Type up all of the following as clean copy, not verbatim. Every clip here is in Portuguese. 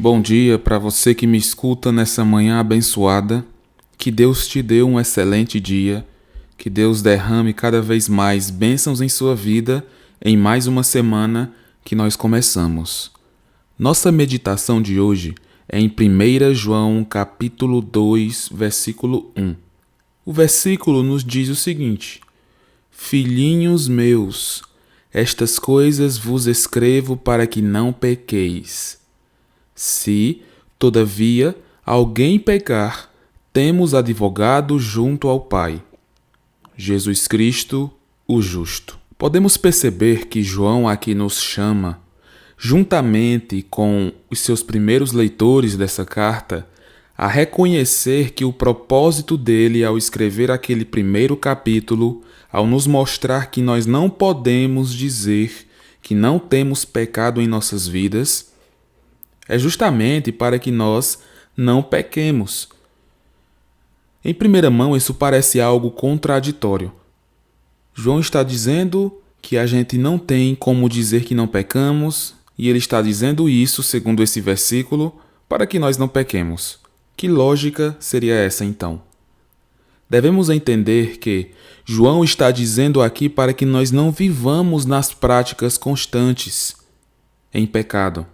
Bom dia para você que me escuta nessa manhã abençoada. Que Deus te dê um excelente dia. Que Deus derrame cada vez mais bênçãos em sua vida em mais uma semana que nós começamos. Nossa meditação de hoje é em 1 João capítulo 2, versículo 1. O versículo nos diz o seguinte: Filhinhos meus, estas coisas vos escrevo para que não pequeis. Se, todavia, alguém pecar, temos advogado junto ao Pai, Jesus Cristo, o justo. Podemos perceber que João aqui nos chama, juntamente com os seus primeiros leitores dessa carta, a reconhecer que o propósito dele ao escrever aquele primeiro capítulo, ao nos mostrar que nós não podemos dizer que não temos pecado em nossas vidas, é justamente para que nós não pequemos. Em primeira mão, isso parece algo contraditório. João está dizendo que a gente não tem como dizer que não pecamos, e ele está dizendo isso, segundo esse versículo, para que nós não pequemos. Que lógica seria essa, então? Devemos entender que João está dizendo aqui para que nós não vivamos nas práticas constantes em pecado,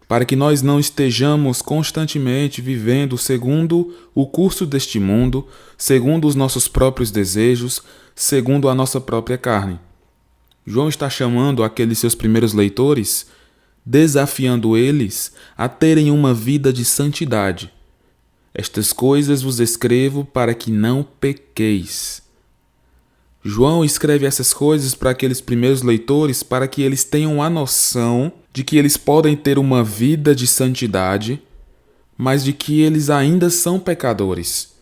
para que nós não estejamos constantemente vivendo segundo o curso deste mundo, segundo os nossos próprios desejos, segundo a nossa própria carne. João está chamando aqueles seus primeiros leitores, desafiando eles a terem uma vida de santidade. Estas coisas vos escrevo para que não pequeis. João escreve essas coisas para aqueles primeiros leitores para que eles tenham a noção de que eles podem ter uma vida de santidade, mas de que eles ainda são pecadores.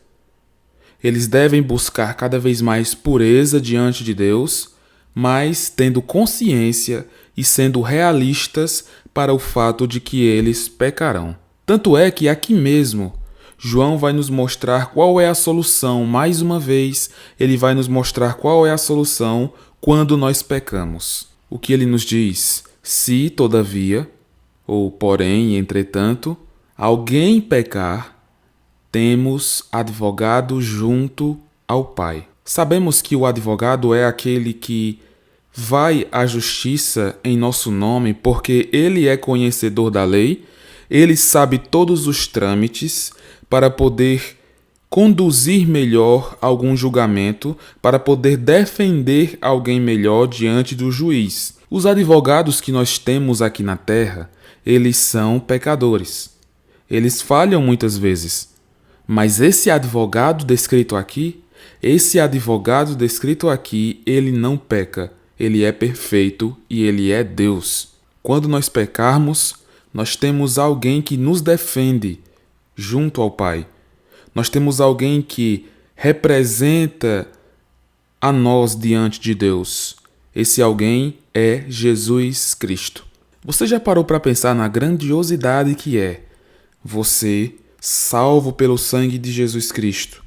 Eles devem buscar cada vez mais pureza diante de Deus, mas tendo consciência e sendo realistas para o fato de que eles pecarão. Tanto é que aqui mesmo, João vai nos mostrar qual é a solução. Mais uma vez, ele vai nos mostrar qual é a solução quando nós pecamos. O que ele nos diz? Se, todavia, ou porém, entretanto, alguém pecar, temos advogado junto ao Pai. Sabemos que o advogado é aquele que vai à justiça em nosso nome, porque ele é conhecedor da lei, ele sabe todos os trâmites para poder conduzir melhor algum julgamento, para poder defender alguém melhor diante do juiz. Os advogados que nós temos aqui na terra, eles são pecadores. Eles falham muitas vezes. Mas esse advogado descrito aqui, ele não peca. Ele é perfeito e ele é Deus. Quando nós pecarmos, nós temos alguém que nos defende junto ao Pai. Nós temos alguém que representa a nós diante de Deus. Esse alguém é Jesus Cristo. Você já parou para pensar na grandiosidade que é você, salvo pelo sangue de Jesus Cristo,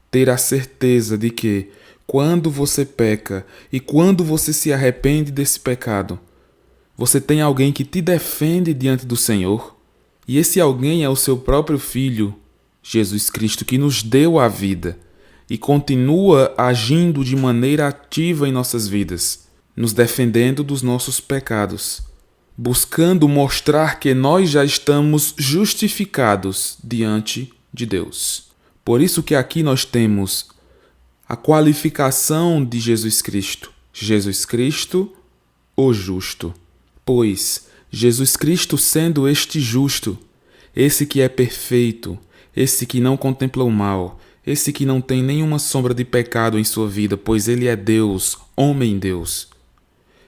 ter a certeza de que quando você peca e quando você se arrepende desse pecado, você tem alguém que te defende diante do Senhor? E esse alguém é o seu próprio Filho, Jesus Cristo, que nos deu a vida e continua agindo de maneira ativa em nossas vidas, nos defendendo dos nossos pecados, buscando mostrar que nós já estamos justificados diante de Deus. Por isso que aqui nós temos a qualificação de Jesus Cristo. Jesus Cristo, o justo. Pois Jesus Cristo sendo este justo, esse que é perfeito, esse que não contempla o mal, esse que não tem nenhuma sombra de pecado em sua vida, pois ele é Deus, homem-Deus.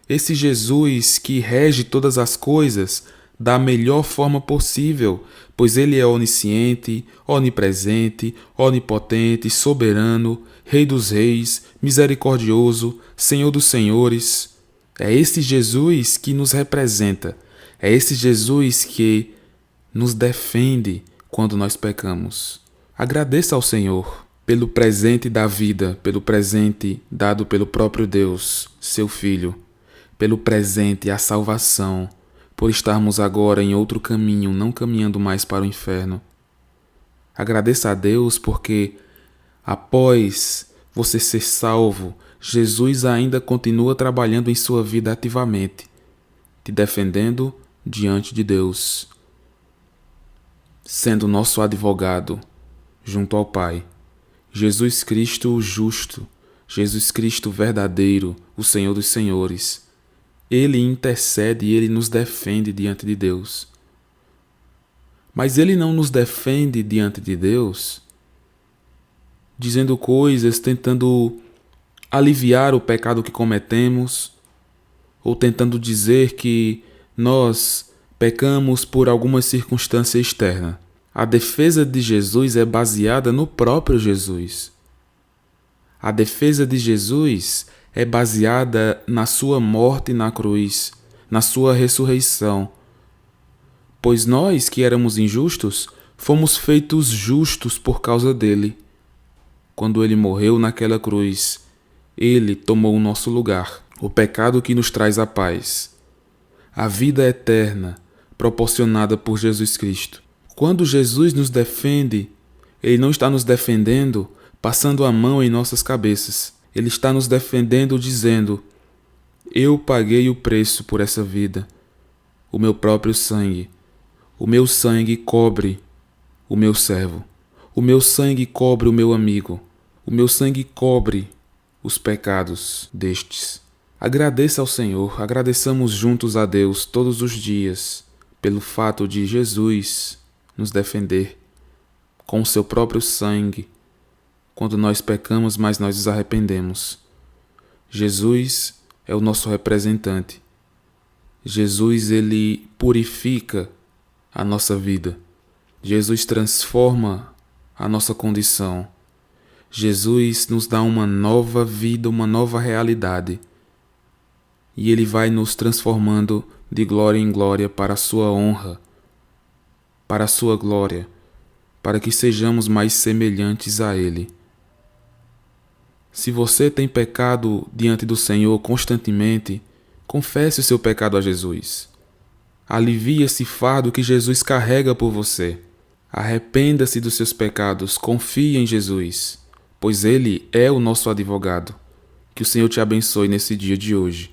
Esse Jesus que rege todas as coisas da melhor forma possível, pois ele é onisciente, onipresente, onipotente, soberano, Rei dos reis, misericordioso, Senhor dos senhores. É esse Jesus que nos representa. É esse Jesus que nos defende quando nós pecamos. Agradeça ao Senhor pelo presente da vida, pelo presente dado pelo próprio Deus, seu Filho, pelo presente, a salvação, por estarmos agora em outro caminho, não caminhando mais para o inferno. Agradeça a Deus porque, após você ser salvo, Jesus ainda continua trabalhando em sua vida ativamente, te defendendo diante de Deus, sendo nosso advogado junto ao Pai. Jesus Cristo o justo, Jesus Cristo verdadeiro, o Senhor dos Senhores. Ele intercede e Ele nos defende diante de Deus. Mas Ele não nos defende diante de Deus dizendo coisas, tentando aliviar o pecado que cometemos, ou tentando dizer que nós pecamos por alguma circunstância externa. A defesa de Jesus é baseada no próprio Jesus. A defesa de Jesus é baseada na sua morte na cruz, na sua ressurreição. Pois nós, que éramos injustos, fomos feitos justos por causa dele. Quando ele morreu naquela cruz, ele tomou o nosso lugar, o pecado que nos traz a paz, a vida eterna proporcionada por Jesus Cristo. Quando Jesus nos defende, Ele não está nos defendendo passando a mão em nossas cabeças. Ele está nos defendendo dizendo: eu paguei o preço por essa vida, o meu próprio sangue. O meu sangue cobre o meu servo. O meu sangue cobre o meu amigo. O meu sangue cobre os pecados destes. Agradeça ao Senhor, agradeçamos juntos a Deus todos os dias pelo fato de Jesus nos defender com o seu próprio sangue quando nós pecamos, mas nós nos arrependemos. Jesus é o nosso representante. Jesus, ele purifica a nossa vida. Jesus transforma a nossa condição. Jesus nos dá uma nova vida, uma nova realidade. E Ele vai nos transformando de glória em glória para a sua honra, para a sua glória, para que sejamos mais semelhantes a Ele. Se você tem pecado diante do Senhor constantemente, confesse o seu pecado a Jesus. Alivie esse fardo que Jesus carrega por você. Arrependa-se dos seus pecados, confie em Jesus, pois Ele é o nosso advogado. Que o Senhor te abençoe nesse dia de hoje.